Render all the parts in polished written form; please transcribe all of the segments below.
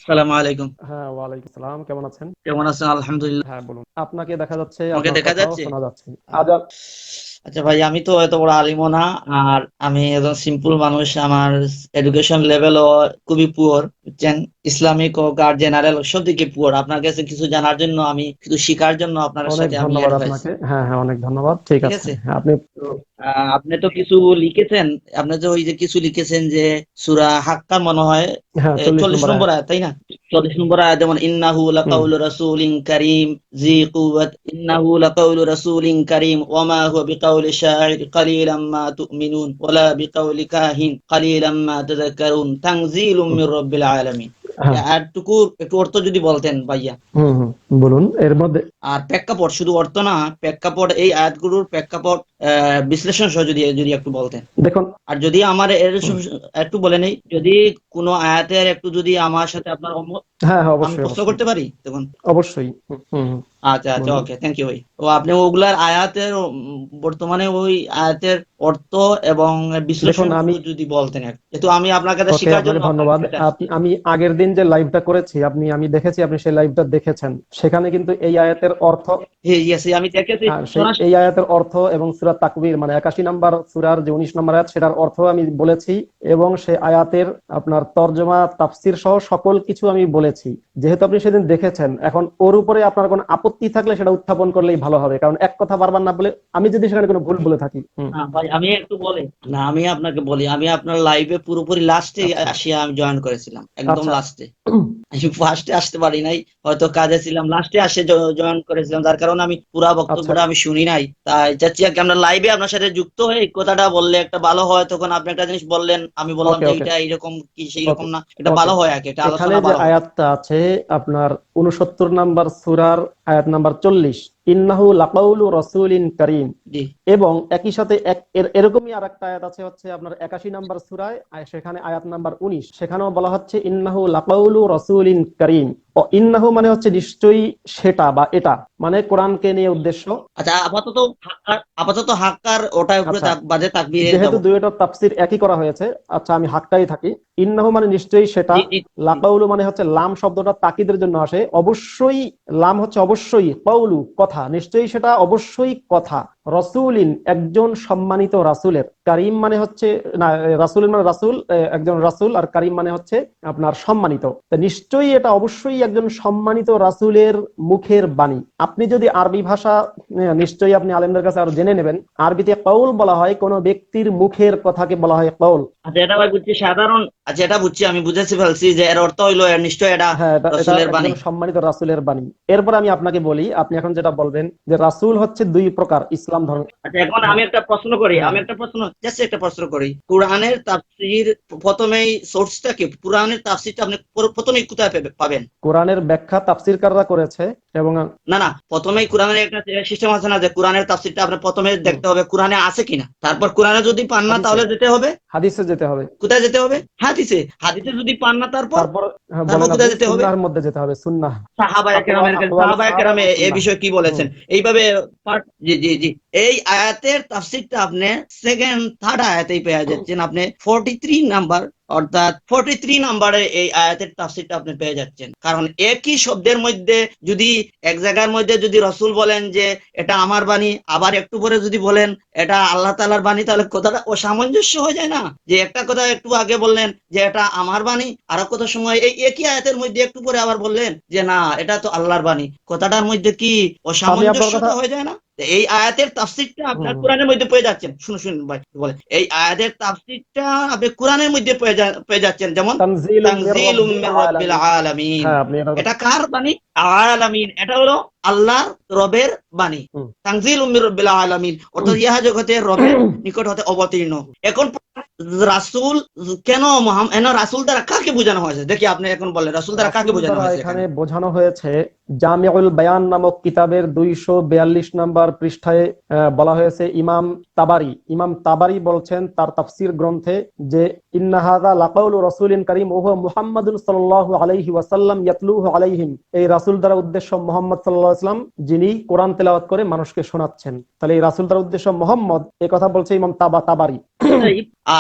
সালাম আলাইকুম। হ্যাঁ, ওয়ালাইকুম সালাম। কেমন আছেন? কেমন আছেন? আলহামদুলিল্লাহ। হ্যাঁ, বলুন। আপনাকে দেখা যাচ্ছে, আমাকে আপনার দেখা কথাও যাচ্ছে? শোনা যাচ্ছে। আ- আজান। আচ্ছা ভাই, আমি তো এত বড় আলিমও না, আর আমি একজন সিম্পল মানুষ। আমার এডুকেশন লেভেলও খুবই পুয়ার, বুঝছেন? ইসলামিক হোক আর জেনারেল সব দিকে পুয়ার। আপনার কাছে কিছু জানার জন্য, আমি কিছু শিখার জন্য আপনার অনেক সাথে আমি ধন্যবাদ অ্যাড হয়েছি। আপনাকে। হ্যাঁ, হ্যাঁ, অনেক ধন্যবাদ। ঠিক ঠিক আছে। আছে। হ্যাঁ, আপনি তো আপনি তো কিছু লিখেছেন। আপনি তো ওই যে কিছু লিখেছেন যে সূরা হাক্কা মনে হয় হ্যাঁ, 40 40 নম্বর নম্বর আয়াত। আয়াত, তাই না? 40 নম্বর আয়াত, যেমন ইন্নাহু হুম। লাকাউলু রাসূলিন কারীম জি কুওয়াত, ইন্নাহু লাকাউলু রাসূলিন কারীম ওয়া মা হুয়া বিকাউলি শাইর কালিলাম মা তুমিনুন ওয়ালা বিকাউলি কাহিন কালিলাম মা তাযাক্কারুন তানজিলুম হুম। মির রাব্বিল আলামিন। হ্যাঁ। আয়াতটুকু একটু অর্থ যদি বলতেন ভাইয়া। হুম, হুম। বলুন এর মধ্যে। আর প্রেক্ষাপট, শুধু অর্থ না, প্রেক্ষাপট, এই আয়াতগুলোর প্রেক্ষাপট বিশ্লেষণ সহ যদি যদি একটু বলতেন। দেখুন। আর যদি আমার হুম। একটু বলে নেই, যদি কোনো আয়াতের একটু যদি আমার সাথে আপনার হ্যাঁ, হ্যাঁ, আমি অবশ্যই, প্রশ্ন অবশ্যই। করতে পারি তখন। অবশ্যই। হুম, হুম, হুম। আচ্ছা আচ্ছা, বলুন। ওকে, থ্যাংক ইউ ভাই। তো আপনি ওগুলার আয়াতের বর্তমানে ওই আয়াতের অর্থ এবং দেখুন, বিশ্লেষণ আমি যদি বলতেন একটু, যেহেতু আমি আপনার কাছে ওকে, শেখার আপনাকে জন্য আপনার ধন্যবাদ। কাছে আসছি। আমি আগের দিন যে লাইভটা করেছি, আমি দেখেছি আপনি সেই লাইভটা দেখেছেন। সেখানে কিন্তু এই আয়াতের অর্থ, ইয়েস, আমি দেখেছি আর সেই এই সরাসরি। আয়াতের অর্থ এবং সূরা তাকবীর মানে 81 নাম্বার সূরার যে 19 নম্বর আয়াত, সেটার অর্থ আমি বলেছি। এবং সেই আয়াতের আপনার তরজমা তাফসির সহ সকল কিছু আমি বলেছি। যেহেতু আপনি সেদিন দেখেছেন, এখন ওর উপরে আপনার কোনো আপত্তি থাকলে সেটা উত্থাপন করলেই ভালো হবে, কারণ এক কথা বারবার না বলে আমি যদি সেখানে কোনো ভুল বলে থাকি। হুম। না ভাই, আমি একটু বলি। না, আমি আপনাকে বলি, আমি আপনার লাইভে পুরোপুরি লাস্টে আচ্ছা, আসিয়া আমি জয়েন করেছিলাম, একদম আচ্ছা। লাস্টে। আমি ফার্স্টে আসতে পারি নাই, হয়তো কাজে ছিলাম, লাস্টে আসে জয়েন করেছিলাম, যার কারণে আমি পুরা আচ্ছা, বক্তব্যটা আমি শুনি নাই। তাই চাচ্ছি আর কি, আমরা লাইভে আপনার সাথে যুক্ত হয়ে এই কথাটা বললে একটা ভালো হয়। তখন আপনি একটা জিনিস বললেন, আমি বললাম ওকে, যে ওকে, এইটা এইরকম কি সেই রকম ওকে, না, এটা ওকে। ভালো হয় আর কি, এটা এখানে আলোচনা যে ভালো হবে। আয়াতটা আছে আপনার 69 নাম্বার সূরার আয়াত নাম্বার 40, ইন্নাহু লাকাউলু রাসূলিন কারীম। জি। এবং একই সাথে এরকমই আরেকটা আয়াত আছে হচ্ছে আপনার 81 নাম্বার সূরায়, সেখানে আয়াত নাম্বার 19, সেখানেও বলা হচ্ছে ইন্নাহু লাকাউলু রাসূলিন কারীম। ও ইন্নাহু মানে হচ্ছে নিশ্চয়ই, সেটা বা এটা মানে কোরআনকে নিয়ে উদ্দেশ্য। আচ্ছা, আপাতত হাক্কার ওটার উপরে আচ্ছা, বাজে তাকবীরে যেহেতু যাব। দুইটার তাফসীর একই করা হয়েছে, আচ্ছা আমি হাক্কাই থাকি। ইন্নাহু মানে নিশ্চয়ই সেটা। জি জি জি। লাকাউলু মানে হচ্ছে লাম শব্দটা তাকিদের জন্য আসে, অবশ্যই। লাম হচ্ছে অবশ্যই, কাউলু কথা, নিশ্চয়ই সেটা অবশ্যই কথা। রসুলিন একজন সম্মানিত রাসূলের, কারীম মানে হচ্ছে না, রাসূলিন মানে রাসূল, একজন রাসূল, আর কারীম মানে হচ্ছে আপনার সম্মানিত। তা নিশ্চয়ই এটা অবশ্যই একজন সম্মানিত রাসূলের মুখের বাণী। আপনি যদি আরবি ভাষা, নিশ্চয়ই আপনি আলেমদের কাছে আরো জেনে নেবেন, আরবিতে কৌল বলা হয় কোন ব্যক্তির মুখের কথাকে বলা হয় কৌল। আচ্ছা, এটা ভাই বুঝছি সাধারণ। আচ্ছা, এটা বুঝছি, আমি বুঝেছি ফেলছি যে এর অর্থ হইলো এর নিশ্চয় এটা হ্যাঁ, এটা রসুলের বাণী। একজন সম্মানিত রাসূলের বাণী। এরপর আমি আপনাকে বলি, আপনি এখন যেটা বলবেন যে রাসূল হচ্ছে দুই প্রকার ইসলাম ধর্ম। আচ্ছা, এখন আমি হ্যাঁ, একটা প্রশ্ন করি, হ্যাঁ। জাস্ট একটা প্রশ্ন করি। কোরআনের তাফসীর প্রথমেই সোর্সটা কি? কোরআনের তাফসীরটা আপনি প্রথমেই কোথায় পাবেন? কোরআনের ব্যাখ্যা তাফসীরকাররা করেছে। এবং না না, প্রথমেই কোরআনের একটা সিস্টেম আছে না, যে কোরআনের তাফসীরটা আপনি প্রথমে হুম, দেখতে হবে কোরআনে আছে কিনা, তারপর কোরআনে যদি পান না হাদিসে, তাহলে যেতে হবে হাদিসে যেতে হবে। কোথায় যেতে হবে? হাদিসে। হাদিসে যদি পান না, তারপর তারপর হ্যাঁ, তারপর বলেন আপনি, কোথায় যেতে হবে? সুন্নাহর মধ্যে যেতে হবে, সুন্নাহ। আকওয়াল সাহাবায়ে সাহাবা কেরাম এবং এ সুন্নাহ। বিষয়ে কি হুম। বলেছেন, এইভাবে জি জি জি। এই আয়াতের তাফসীরটা আপনি সেকেন্ড থার্ড আয়াতেই পেয়ে যাচ্ছেন, আপনি 43 নাম্বার, অর্থাৎ 43 নাম্বারে এই আয়াতের তাফসীরটা আপনি পেয়ে যাচ্ছেন। কারণ একই শব্দের মধ্যে যদি এক জায়গার মধ্যে যদি রসুল বলেন যে এটা আমার বাণী, আবার একটু পরে যদি বলেন এটা আল্লাহ তাআলার বাণী, তাহলে কথাটা অসামঞ্জস্য হয়ে যায় না? যে একটা কথা একটু আগে বললেন যে এটা আমার বাণী, আর কত সময় এই একই আয়াতের মধ্যে একটু পরে আবার বললেন যে না, এটা তো আল্লাহর বাণী। কথাটার মধ্যে কি আমি আপনার কথা। অসামঞ্জস্যতা হয়ে যায় না? তো এই আয়াতের তাফসীরটা হুম, আপনার হুম। কোরআনের মধ্যে পেয়ে যাচ্ছেন। শুনুন শুনুন ভাই, বলে এই আয়াতের তাফসীরটা আপনি কোরআনের মধ্যে পেয়ে যাচ্ছেন, যেমন তানজিলুম মির তানজিলুম রাব্বিল মির রাব্বিল আলামিন। আলামিন। হ্যাঁ, আপনি এটা। এটা কার বাণী? আলামিন, এটা হলো আল্লাহর রবের বাণী। হুম। তানজিলুম মির রাব্বিল আলামিন, অর্থাৎ ইহা জগতের রবের নিকট হতে অবতীর্ণ। এখন রাসূল কেন রাসূল দ্বারা কাকে বোঝানো হয়েছে? দেখি আপনি এখন বলেন, রাসূল দ্বারা কাকে রাসূল বোঝানো দ্বারা হয়েছে এখানে এখানে? বোঝানো হয়েছে জামিউল বায়ান নামক কিতাবের 242 নাম্বার পৃষ্ঠায় বলা হয়েছে, ইমাম তাবারি বলছেন তার তাফসীর গ্রন্থে যে ইন্না হাযা লাকাউলু রাসূলিন কারীম ওয়া হুয়া মুহাম্মাদুন সাল্লাল্লাহু আলাইহি ওয়াসাল্লাম ইয়াতলুহু আলাইহিম। এই রাসূল দ্বারা উদ্দেশ্য মুহাম্মদ সাল্লাল্লাহু আলাইহি ওয়াসাল্লাম, যিনি কোরআন তেলাওয়াত করে মানুষকে শোনাচ্ছেন। তাহলে এই রাসূল দ্বারা উদ্দেশ্য মুহাম্মদ, এই কথা বলছে ইমাম তাবারি।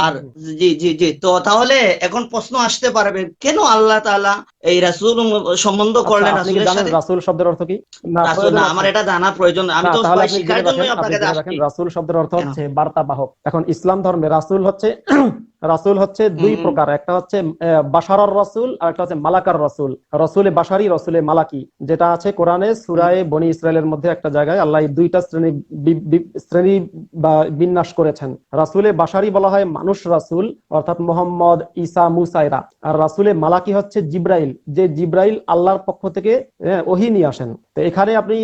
আর জি জি জি, তো তাহলে এখন প্রশ্ন আসতে পারবে, কেন আল্লাহ তাআলা এই রাসূল সম্বন্ধ আচ্ছা, করলেন আপনি কি রাসূলের জানেন সাথে? রাসূল শব্দের অর্থ কি? না, রাসূল প্রয়োজন না, আছে? আমার এটা জানা প্রয়োজন, আমি না, তো তাহলে ভাই আপনি শিখার জেনে রাখেন, জন্যই আপনার কাছে রাখেন আসছি। রাসূল শব্দের অর্থ কেন? হচ্ছে বার্তা বাহক। এখন ইসলাম ধর্মে রাসূল হচ্ছে রাসূল হচ্ছে দুই হুম। প্রকার, একটা হচ্ছে বাশারার রাসূল আর একটা হচ্ছে মালাকার রাসূল। রসুলে বাশারি, রসুলে মালাকি, যেটা আছে কোরআনে সূরায়ে বনি ইসরাইলের মধ্যে একটা জায়গায় আল্লাহ এই দুইটা শ্রেণী বা বিন্যাস করেছেন। রাসূলে বাশারি বলা হয় মানুষ রাসূল, অর্থাৎ মোহাম্মদ, ঈসা, মুসা এরা। আর রাসূলে মালাকি হচ্ছে জিব্রাইল, যে জিব্রাইল আল্লাহর পক্ষ থেকে ওহী নিয়ে আসেন। তো এখানে আপনি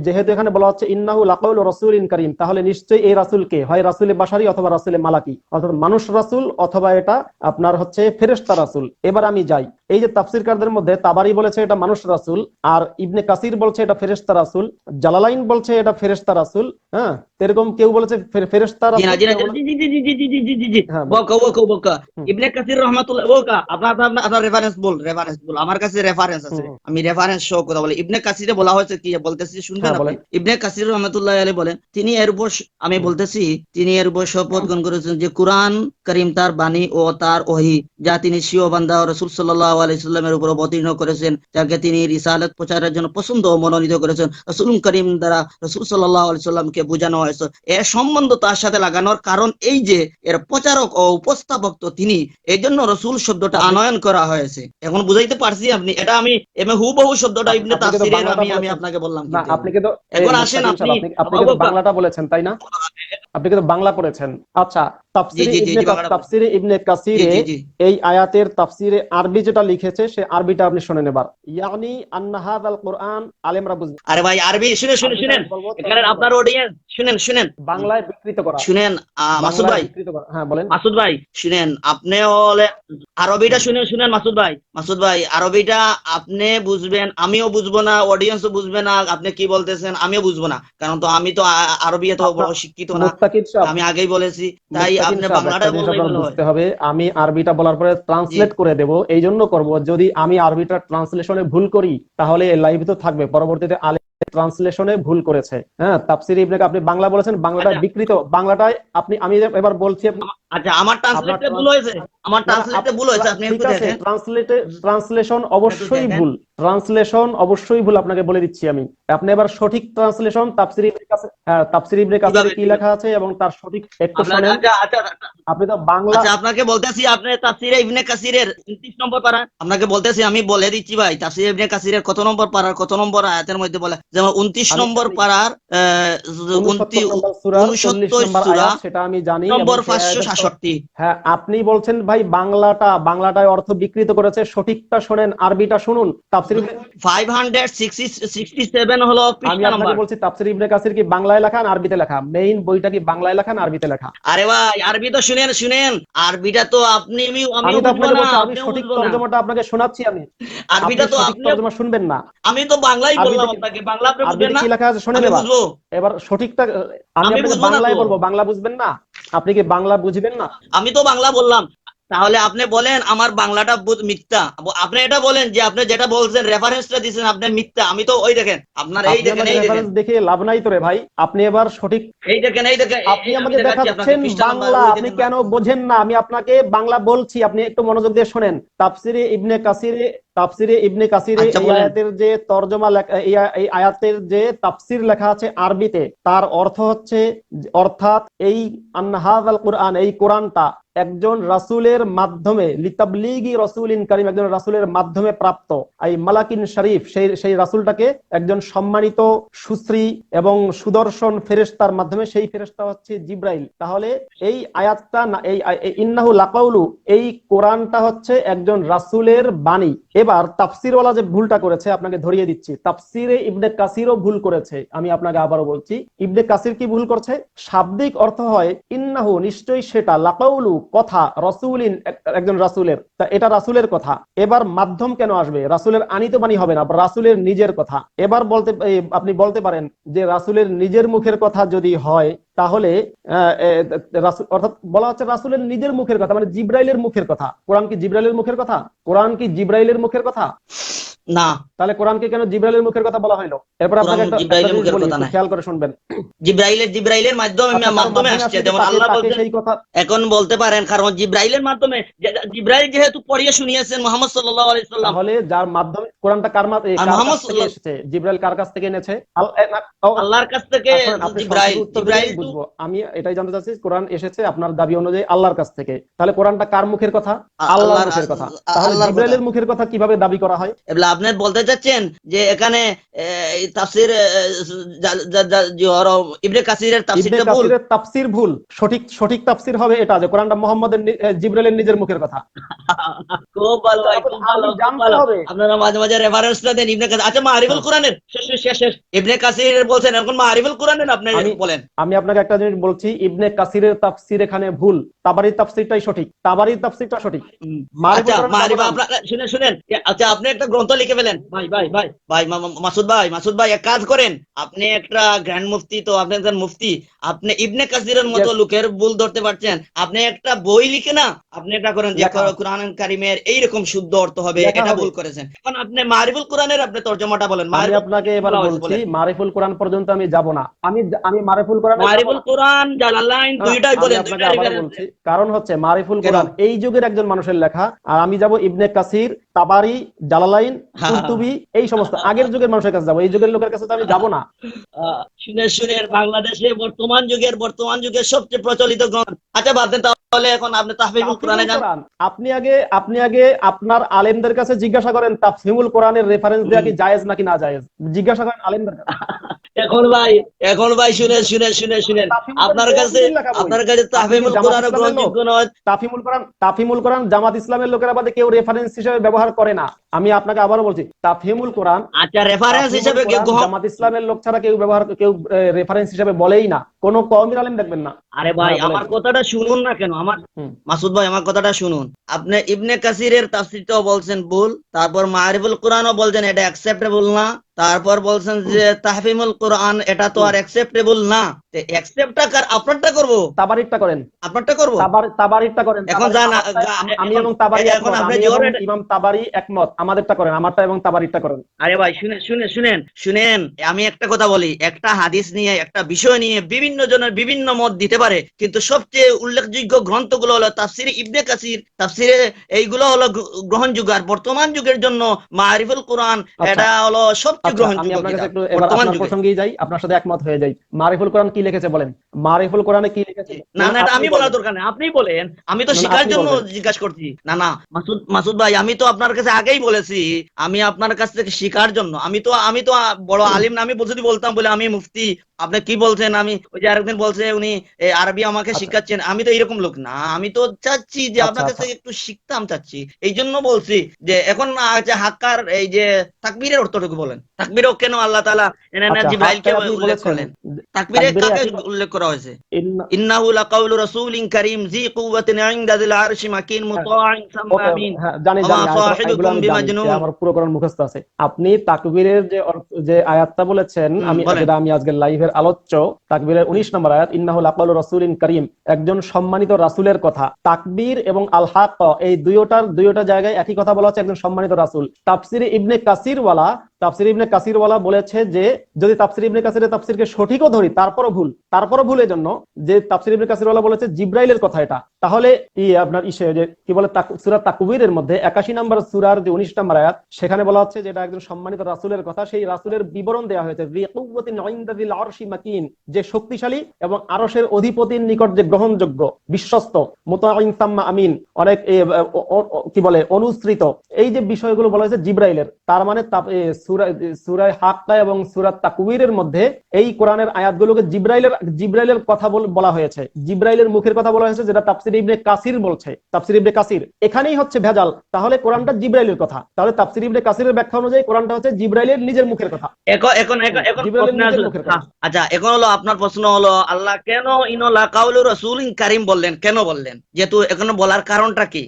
যেহেতু এখানে বলা হচ্ছে ইন্নাহু লাকাউলু রাসূলিন কারীম, তাহলে নিশ্চয়ই এই রাসূলকে হয় রাসূলে বাশারি অথবা রাসূলে মালাকি, অর্থাৎ মানুষ রাসূল অথবা এটা আপনার হচ্ছে ফেরেশতা রাসূল। এবার আমি যাই, এই যে তাফসীরকারদের মধ্যে তাবারি বলেছে এটা মানুষ রাসূল, আর ইবনে কাসির বলছে এটা ফেরেশতা রাসূল, জালালাইন বলছে এটা ফেরেশতা রাসূল। হ্যাঁ, এরকম কেউ বলেছে ফেরেশতা জি না রাসূল, জি না কেউ বলে। জি জি জি জি জি জি জি জি জি জি। হ্যাঁ, বলেন। বকা বকা বকা। হুম, ইবনে কাসির রহমাতুল্লাহ বকা, আপনার আপনার আপনার রেফারেন্স বল, রেফারেন্স বল, আমার কাছে রেফারেন্স হুম, আছে, হুম। আমি রেফারেন্স শো কথা বলি। ইবনে কাসিরে বলা হয়েছে কি বলতেছি, শুনবেন হ্যাঁ, আপনি? বলেন। ইবনে কাসির রহমাতুল্লাহ আলাইহি বলেন, তিনি এর উপর আমি হুম, বলতেছি, তিনি এর উপর শপথ গ্রহণ করেছেন যে কুরআন কারীম তার বাণী ও তার ওহী, যা তিনি স্বীয় বান্দা রাসূল সাল্লাল্লাহু আলাইহি সাল্লামের উপর অবতীর্ণ করেছেন, যাকে তিনি রিসালাত প্রচারের জন্য পছন্দ ও মনোনীত করেছেন। রাসূল করিম দ্বারা রাসূল সাল্লাল্লাহু আলাইহি সাল্লামকে বোঝানো হয়েছে। এর সম্বন্ধ তার সাথে লাগানোর কারণ এই যে এর প্রচারক ও উপস্থাপক তো তিনি, এই জন্য রসুল শব্দটা আপনি আনয়ন করা হয়েছে। এখন বুঝাইতে পারছি আপনি? এটা আমি এমনি হুবহু শব্দটা ইবনে আপনি কিন্তু তাফসীরের বাংলাটা আমি বলেছেন। আপনাকে বললাম না, কিন্তু আপনি এখন। কিন্তু এখন আসেন মুস্তাকিম আপনি সাহেব, আপনি কিন্তু বাংলাটা বলেছেন, তাই না? আপনি কিন্তু বাংলা পড়েছেন। আচ্ছা, জি জি জি জি বাংলাটা বলেন। তাফসিরে ইবনে জি কাসিরে জি জি। এই আয়াতের তাফসিরে আরবি যেটা লিখেছে, সে আরবিটা আপনি শুনেন এবার। ইয়ানি আন্না হাযাল কুরআন, আলেমরা বুঝবেন। আরে ভাই আরবি শুনে শুনে আরবিটা শুনেন, আমি বলবো, এখানে তর্জমা আপনার করেন। অডিয়েন্স শুনেন শুনেন বাংলায় বিকৃত করা, শুনেন মাসুদ বাংলায় ভাই, বিকৃত করা। হ্যাঁ, বলেন। মাসুদ ভাই শুনেন, আপনি হলে আরবিটা হুম। শুনেন, শুনেন মাসুদ ভাই, মাসুদ ভাই আরবিটা আপনি বুঝবেন, আমিও বুঝবো না, অডিয়েন্সও বুঝবে না, আপনি কি বলতেছেন আমিও বুঝবো না, কারণ তো আমি তো আরবি এত আপনার বড় শিক্ষিত না, মুস্তাকিম সাহেব, আমি আগেই বলেছি, তাই আপনি একটা বাংলাটা জিনিস বললেই আপনার ভালো হয়। বুঝতে হবে। আমি আরবিটা বলার পরে জি ট্রান্সলেট করে দেব, এই জন্য করব যদি আমি আরবিটা ট্রান্সলেশনে ভুল করি, তাহলে লাইভ তো থাকবে, পরবর্তীতে আলে ট্রান্সলেশনে ভুল করেছে। হ্যাঁ, তাফসীর ইবনে, আপনি বাংলা বলেছেন, বাংলাটা আচ্ছা বিকৃত, বাংলাটায় আপনি, আমি এবার বলছি, আচ্ছা, আমার আপনার ট্রান্সলেটে ভুল হয়েছে, আমার না, না, ট্রান্সলেটে ভুল হয়েছে, আপনি ঠিক একটু আছে, দেখেন। ট্রান্সলেশন একটু অবশ্যই দেখেন। ভুল, ট্রান্সলেশন অবশ্যই ভুল, আপনাকে বলে দিচ্ছি আমি। আপনি এবার সঠিক ট্রান্সলেশন তাফসীর ইবনে কাসির, হ্যাঁ, তাফসীর ইবনে কাসিরে কিভাবে কি কিভাবে লেখা আছে এবং তার সঠিক একটু আপনার, শোনেন। আচ্ছা আচ্ছা আপনি তো বাংলা, আচ্ছা, আপনাকে বলতেছি, আপনি তাফসিরে ইবনে কাসিরের 29 নম্বর পারা, আপনাকে বলতেছি, আমি বলে দিচ্ছি ভাই, তাফসিরে ইবনে কাসিরের কত নম্বর পারার কত নম্বর আয়াতের মধ্যে বলে, যেমন 29 আমি নম্বর জানি পারার 69 নম্বর সূরার 40 69 নম্বর সূরা আয়াত, সেটা আমি জানি, এবং নম্বর সেই আয়াতের তো। 566। হ্যাঁ, আপনি বলছেন ভাই বাংলাটায় অর্থ বিকৃত করেছে, সঠিকটা শোনেন, আরবিটা শুনুন। তাফসীর ইবনে, 567 হলো আমি পৃষ্ঠা আপনাকে নাম্বার। বলছি তাফসীর ইবনে কাসির কি বাংলায় লেখা না আরবিতে লেখা? মেইন বইটা কি বাংলায় লেখা না আরবিতে লেখা? আরে ভাই আরবি তো শুনেন শুনেন, আরবিটা তো আপনি আমি আমিও তো বুঝবো আপনাকে না, বলছি, আমি আপনিও সঠিক বুঝবো না। তর্জমাটা আপনাকে শোনাচ্ছি আমি। আপনি আরবিটা তো সঠিক আপনিও, তর্জমা শুনবেন না। আমি তো বাংলাই আরবিতে বললাম কি, আপনাকে, বাংলা আপনি বুঝবেন আরবিতে না, কি লেখা আছে শোনেন আমি এবার। বুঝবো, এবার সঠিকটা আমি আমি আপনাকে বুঝবো না তো, বাংলায় বলবো, বাংলা বুঝবেন না? আপনি কি বাংলা বুঝবেন না? আমি তো বাংলা বললাম। তাহলে আপনি বলেন আমার বাংলাটা মিথ্যা, আপনি এটা বলেন যে আপনি যেটা বলছেন রেফারেন্সটা দিচ্ছেন আপনি মিথ্যা, আমি তো ওই দেখেন আপনার, এই আপনি দেখেন আমাকে এই দেখেন, রেফারেন্স দেখে লাভ নাই তো রে ভাই। আপনি এবার সঠিক, এই দেখেন এই দেখেন, আপনি আমি আমাকে দেখাচ্ছি আপনাকে দেখাচ্ছেন পৃষ্ঠা নাম্বার, বাংলা, ওই আপনি দেখেন না। কেন বোঝেন না? আমি আপনাকে বাংলা বলছি, আপনি একটু মনোযোগ দিয়ে শোনেন। তাফসিরে ইবনে কাসিরে আচ্ছা এই বলেন। আয়াতের যে তর্জমা লেখা, এই আয়াতের যে তাফসির লেখা আছে আরবিতে, তার অর্থ হচ্ছে, অর্থাৎ এই আনহাযাল কুরআন, এই কোরআনটা একজন রাসূলের মাধ্যমে, লিতাবলিগি রাসূলিন কারীম, একজন রাসূলের মাধ্যমে প্রাপ্ত। এই মালাকিন শরীফ, সেই রাসূলটাকে একজন সম্মানিত, সুশ্রী এবং সুদর্শন ফেরেশতার মাধ্যমে, সেই ফেরেশতা হচ্ছে জিব্রাইল। তাহলে এই আয়াতটা না, এই ইন্নাহু লাকাউলু, এই কোরআনটা হচ্ছে একজন রাসূলের বাণী। এবার তাফসীরওয়ালা যে ভুলটা করেছে, আপনাকে ধরিয়ে দিচ্ছি, তাফসিরে ইবনে কাসিরও ভুল করেছে। আমি আপনাকে আবারও বলছি, ইবনে কাসির কি ভুল করছে? শাব্দিক অর্থ হয় ইন্নাহু, নিশ্চয়ই সেটা, লাকাউলু কথা, রাসূলিন একজন রাসূলের, তা এটা রাসূলের কথা। এবার মাধ্যম কেন আসবে? রাসূলের আনিত বাণী হবে না, রাসূলের নিজের কথা। এবার আপনি বলতে পারেন যে রাসূলের নিজের মুখের কথা যদি হয়, তাহলে অর্থাৎ বলা হচ্ছে রাসূলের নিজের মুখের কথা, মানে জিব্রাইলের মুখের কথা। কোরআন কি জিব্রাইলের মুখের কথা? কোরআন কি জিব্রাইলের মুখের কথা? না, তাহলে কোরআনকে কেন জিব্রাইলের মুখের কথা বলা হলো? এরপর কোরআন আপনাকে একটা জিব্রাইলের জিনিস মুখের বলি, কথা একটু নাই, খেয়াল করে শুনবেন। জিব্রাইলের মাধ্যমে আচ্ছা, কারো মাধ্যমে মাধ্যমে আসছে, আসলে কি যেমন তাকে আল্লাহ তাকে বলছেন সেই কথা? এখন বলতে পারেন, কারণ জিব্রাইলের মাধ্যমে জিব্রাইল যেহেতু পড়িয়ে শুনিয়েছেন মুহাম্মদ সাল্লাল্লাহু আলাইহি সাল্লাম, তাহলে যার মাধ্যমে কোরআনটা আর কার কাছ মুহাম্মদ থেকে এসেছে? জিব্রাইল কার কাছ থেকে এনেছে? আল্লাহর কাছ থেকে। শোনেন, আপনি জিব্রাইল সরাসরি উত্তর দিলেই জিব্রাইল তো বুঝবো। আমি এটাই জানতে চাচ্ছি, কোরআন এসেছে আপনার দাবি অনুযায়ী আল্লাহর কাছ থেকে, তাহলে কোরআনটা কার মুখের কথা? আল্লাহর আল্লাহর মুখের কথা। তাহলে আল্লাহর কথা। জিব্রাইলের মুখের কথা কিভাবে দাবি করা হয়? এবার আপনি বলতে চাচ্ছেন যে এখানে তাফসির ইবনে কাসিরের ইবনে তাফসিরটা ভুল। কাসিরের তাফসির ভুল। সঠিক তাফসির হবে এটা যে কোরআনটা মোহাম্মদের জিব্রাইলের নিজের মুখের কথা। খুব ভালো ভাই, তাহলে খুব ভালো, আমি খুব জানতে ভালো। হবে। আপনারা মাঝে মাঝে রেফারেন্সটা দেন ইবনে কাসির। আচ্ছা, মারিফুল হ্যাঁ, কোরআনের শেষ ইবনে কাসির বলছেন, এখন মারিফুল কোরআনের আপনি আমি বলেন। আমি আপনাকে একটা জিনিস বলছি, ইবনে কাসিরের তাফসির এখানে ভুল, তাবারির তাফসিরটাই সঠিক, তাবারির তাফসিরটা সঠিক। মারিফুল আচ্ছা, কোরআন যাবো না মারিফা আমি। আপনারা শুনেন। আচ্ছা, আপনি একটা গ্রন্থ লিখে ফেলেন ভাই, মাসুদ ভাই, এক কাজ করেন, আপনি একটা গ্র্যান্ড মুফতি, তো আপনি একজন মুফতি, আপনি ইবনে কাসিরের মতো Yes, লোকের ভুল ধরতে পারছেন, আপনি একটা বই লিখে না, আপনি এটা করেন যে লেখা কোরআন কারিমের এইরকম শুদ্ধ অর্থ হবে, লেখা এটা হবে। ভুল করেছেন। এখন আপনি মারিফুল কোরআনের আপনি তর্জমাটা বলেন, আমি মারিফুল আপনাকে কোরআনে কি এবার বলা হয়েছে বলছি, বলেন। মারিফুল কোরআন পর্যন্ত আমি যাব না। আমি মারিফুল কোরআনে যাব মারিফুল না। কোরআন, জালালাইন না, দুইটাই আমি বলেন, আপনাকে দুইটা আবারও রেফারেন্স বলছি, কারণ হচ্ছে মারিফুল কেন? কোরআন এই যুগের একজন মানুষের লেখা, আর আমি যাব ইবনে কাসির, তাবারি, জালালাইন, কুরতুবি, এই সমস্ত আগের যুগের মানুষের কাছে যাবো, এই যুগের লোকের কাছে তো আমি যাব না। শুনে বাংলাদেশে বর্তমান যুগের সবচেয়ে প্রচলিত গ্রন্থ। আচ্ছা, বাদ দেন তাহলে, এখন আপনি তাহফিজুল কোরআনে তাফহিমুল যান। কোরআন, আপনি আগে আপনার আলেমদের কাছে জিজ্ঞাসা করেন তাফহিমুল কোরআনের রেফারেন্স দেওয়া কি জায়েজ নাকি না জায়েজ, জিজ্ঞাসা করেন আলেমদের কাছে। এখন ভাই শুনেন। তাফহিমুল কোরআন আপনার কাছে বহুদিনের লেখা বই। আপনি কি তাহফিজুল জামাত কোরআন ইসলামের লোক? গ্রহণযোগ্য নয়। তাফহিমুল কোরআন জামাত ইসলামের লোকেরা বাদে কেউ রেফারেন্স হিসেবে ব্যবহার করে না। আমি আপনাকে আবারও বলছি, আচ্ছা, রেফারেন্স তাফহিমুল হিসেবে কোরআন জামাত ইসলামের লোক ছাড়া কেউ রেফারেন্স হিসেবে বলেই না, কোন কওমের আলেম দেখবেন না। আরে ভাই, হ্যাঁ, বলেন। আমার কথাটা শুনুন না কেন, হুম। মাসুদ ভাই, আমার কথাটা শুনুন। আপনি ইবনে কাসিরের তাফসীরটাও বলছেন ভুল, তারপর মারিফুল কোরআনও বলছেন এটা অ্যাকসেপ্টেবল না, তারপর বলছেন যে তাহফিমুল কোরআন এটা তো আর অ্যাকসেপ্টেবল না। অ্যাকসেপ্টটা আপনারটা করব, তাবারিরটা করেন। আপনারটা করব। তাবারিরটা করেন। এখন যান, আমি এবং তাবারি এখন একমত, আপনি আমি এবং জোরে। ইমাম তাবারি একমত। আমাদেরটা করেন, আমারটা এবং তাবারিরটা করেন। আরে ভাই, শুনেন, আমি একটা কথা বলি, একটা হাদিস নিয়ে, একটা বিষয় নিয়ে বিভিন্ন জনের বিভিন্ন মত দিতে পারে, কিন্তু সবচেয়ে উল্লেখযোগ্য গ্রন্থগুলো হলো তাফসিরে ইবনে কাসির, তাফসিরে এইগুলো হলো গ্রহণযোগ্য। আর বর্তমান যুগের জন্য মারিফুল কোরআন এটা হলো সবচেয়ে আমি গ্রহণযোগ্য আপনার কাছে কিতাব একটু এবার বর্তমান আপনার যুগে। প্রসঙ্গেই যাই, আপনার সাথে একমত হয়ে যাই। মারিফুল কোরআন কি লিখেছে বলেন? মারিফুল কোরআনে কি লিখেছে? না, এটা আপনি আমি বলেন। বলার দরকার নেই, আপনি বলেন। আমি তো না, শিকার আপনি জন্য বলবেন। জিজ্ঞাসা করছি। না, মাসুদ ভাই, আমি তো আপনার কাছে আগেই বলেছি, আমি আপনার কাছ থেকে শিকার জন্য। আমি তো বড় আলিম না, আমি যদি বলতাম বলে আমি মুফতি, আপনি কি বলছেন, আমি ওই যে আরেকদিন বলছে উনি আরবি আমাকে আচ্ছা, শিখাচ্ছেন, আমি তো এরকম লোক না। আমি তো চাচ্ছি যে আপনার কাছ আচ্ছা। থেকে একটু শিখতাম চাচ্ছি, এই জন্য বলছি যে এখন হাক্কার এই যে তাকবীরের অর্থটুকু বলেন। তাকবীরও কেন আল্লাহ তাআলা আচ্ছা, জিবরাইলকে হাক্কায় আপনি উল্লেখ বলেছেন করলেন? তাকবীরে তাকবীরে কাকে একই উল্লেখ করা হয়েছে? ইন্না ইন্নাহু লাকাউলু রাসূলিন কারীম জি কুওয়াতিন ইনদা যিল আরশি মাকিন মুতাআইন সাম্মা ওকে, আমিন হ্যাঁ, জানি ওয়া মা এগুলো সাহিবুকুম আমি জানি, বিমাজনুন। আমার পুরো কোরআন মুখস্থ আছে। আপনি তাকবীরের যে আয়াতটা বলেছেন, বলেন। যেটা আমি আজকের লাইভের আলোচ্য, তাকবীরের 19 নম্বর আয়াত, ইন্নাহু লাকাউলু রাসূলিন কারীম, একজন সম্মানিত রাসূলের কথা। তাকবীর এবং আল হক, এই দুইটা জায়গায় একই কথা বলা হচ্ছে, একজন সম্মানিত রাসূল। তাফসিরে ইবনে কাসিরওয়ালা বলেছে যে যদি তাফসির ইবনে কাসিরের তাফসিরকে সঠিকও ধরি তারপরও ভুল এজন্য যে তাফসির ইবনে কাসিরওয়ালা বলেছে জিব্রাইলের কথা এটা। তাহলে আপনার যে কি বলে সূরা তাকবীরের মধ্যে 81 নম্বর সূরার যে 19 নম্বর আয়াত, সেখানে বলা হচ্ছে যে এটা একজন সম্মানিত রাসূলের কথা। সেই রাসূলের বিবরণ দেওয়া হয়েছে জি কুওয়াতিন ইনদা যিল আরশি মাকিন, যে শক্তিশালী এবং আরশের অধিপতির নিকট যে গ্রহণযোগ্য, বিশ্বস্ত, মুতাঈন সাম্মা আমিন, অনেক কি বলে অনুসৃত। এই যে বিষয়গুলো বলা হয়েছে জিব্রাইলের, তার মানে সূরা হাক্কা এবং সূরা তাকবীরের মধ্যে এই কোরআনের আয়াতগুলোকে জিব্রাইলের কথা বলা হয়েছে, জিব্রাইলের মুখের কথা বলা হয়েছে, যেটা তাফসির ইবনে কাসির বলছে। তাফসির ইবনে কাসির, এখানেই হচ্ছে ভেজাল। তাহলে কোরআনটা জিব্রাইলের কথা, তাহলে তাফসির ইবনে কাসিরের ব্যাখ্যা অনুযায়ী কোরআনটা হচ্ছে জিব্রাইলের নিজের মুখের কথা। এখন জিব্রাইলের প্রশ্ন নিজের আসলো। মুখের কথা। আচ্ছা, এখন হলো আপনার প্রশ্ন হলো আল্লাহ কেন ইনলা কাউলু রাসূলিন কারীম বললেন, কেন বললেন? যেহেতু এখানে বলার কারণটা কি?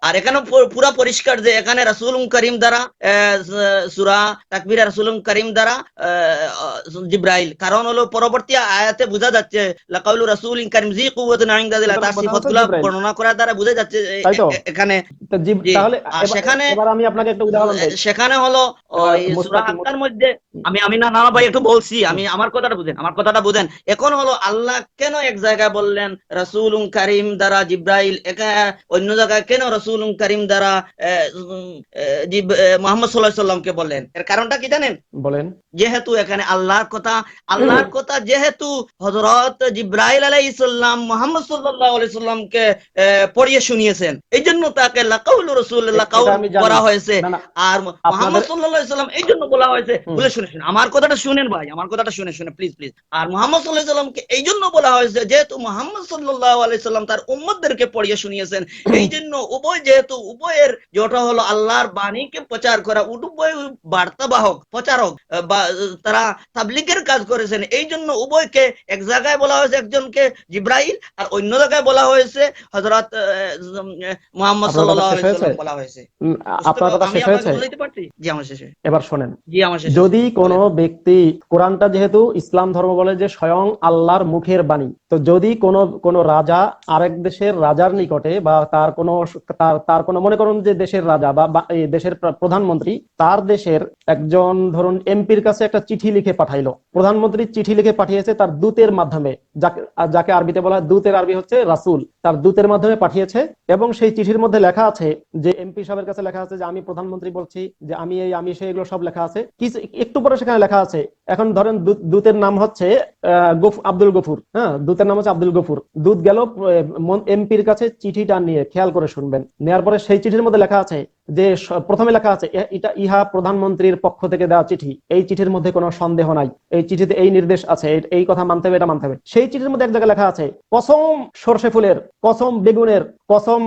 আর এখানে পুরো পরিষ্কার যে এখানে রাসূলুন কারীম দ্বারা সূরা তাকবীরে রাসূলুল কারীম দ্বারা জিব্রাইল, কারণ হলো পরবর্তী আয়াতে বোঝা যাচ্ছে লাকাউলু রাসূলিন কারীম জি কুওয়াতুন ইনদা যিল, তার সিফাতগুলো বর্ণনা করার দ্বারা বোঝা যাচ্ছে তাই তো এখানে। জি, তাহলে আর সেখানে এবার আমি আপনাকে একটা উদাহরণ দেই। সেখানে হলো ওই সূরা হাক্কার মধ্যে আমি না ভাই একটু বলছি, আমি আমার কথাটা বুঝেন। এখন হলো আল্লাহ কেন এক জায়গায় বললেন রাসূলুন কারীম দ্বারা জিব্রাইল, অন্য জায়গায় কেন রাসূলুন কারীম দ্বারা মুহাম্মদ সাল্লাল্লাহু আলাইহি সাল্লামকে বললেন? এর কারণটা কি জানেন? বলেন। যেহেতু এখানে আল্লাহর কথা যেহেতু হযরত জিব্রাইল আলাইহিস সালাম মুহাম্মদ সাল্লাল্লাহু আলাইহি সাল্লামকে পড়িয়ে শুনিয়েছেন, এইজন্য তাকে লাকাউলু রাসূলুল্লাহ কাউল করা হয়েছে। আর মুহাম্মদ সাল্লাল্লাহু আলাইহি সাল্লাম এইজন্য বলা হয়েছে, বলে শুনে আমার কথাটা শুনেন ভাই, আমার কথাটা শুনে প্লিজ। আর মুহাম্মদ সাল্লাল্লাহু আলাইহি সাল্লামকে এইজন্য বলা হয়েছে যেহেতু মুহাম্মদ সাল্লাল্লাহু আলাইহি সাল্লাম তার উম্মতদেরকে পড়িয়ে শুনিয়েছেন। এইজন্য যেহেতু উভয়ের যেটা হলো আল্লাহর বাণীকে প্রচার করা, উভয় বার্তাবাহক প্রচারক বা তারা তাবলীগের কাজ করেছেন, এই জন্য উভয়কে এক জায়গায় বলা হয়েছে একজনকে জিব্রাইল, আর অন্য জায়গায় বলা হয়েছে হযরত মুহাম্মদ সাল্লাল্লাহু আলাইহি সাল্লাম বলা হয়েছে। আপনার কথা শেষ হয়েছে? জি আমার শেষে। এবার শুনেন, জি আমার শেষে। যদি কোনো ব্যক্তি, কোরআনটা যেহেতু ইসলাম ধর্ম বলে যে স্বয়ং আল্লাহর মুখের বাণী, তো যদি কোনো রাজা আরেক দেশের রাজার নিকটে বা তার কোনো মনে করুন যে দেশের রাজা বা এই দেশের প্রধানমন্ত্রী তার দেশের একজন ধরুন এমপির কাছে একটা চিঠি লিখে পাঠাইলো, প্রধানমন্ত্রী চিঠি লিখে পাঠিয়েছে তার দূতের মাধ্যমে, যাকে আরবিতে বলা হয় দূতের আরবি হচ্ছে রাসূল, তার দূতের মাধ্যমে পাঠিয়েছে, এবং সেই চিঠির মধ্যে লেখা আছে যে এমপি সাহেবের কাছে লেখা আছে যে আমি প্রধানমন্ত্রী বলছি, যে আমি সেই, এগুলো সব লেখা আছে। কিছু একটু পরে সেখানে লেখা আছে, এখন ধরেন দূতের নাম হচ্ছে আব্দুল গফুর, হ্যাঁ, দূতের নাম হচ্ছে আব্দুল গফুর। দূত গেল এমপির কাছে চিঠিটা নিয়ে, খেয়াল করে শুনবেন, নেয়ার পরে সেই চিঠির মধ্যে লেখা আছে যে প্রথমে লেখা আছে ইহা প্রধানমন্ত্রীর পক্ষ থেকে দেওয়া চিঠি, এই চিঠির মধ্যে কোনো সন্দেহ নাই, এই চিঠিতে এই নির্দেশ আছে, এই কথা মানতে হবে, এটা মানতে হবে। সেই চিঠির মধ্যে এক জায়গায় লেখা আছে কসম সরষে ফুলের, কসম বেগুনের, কসম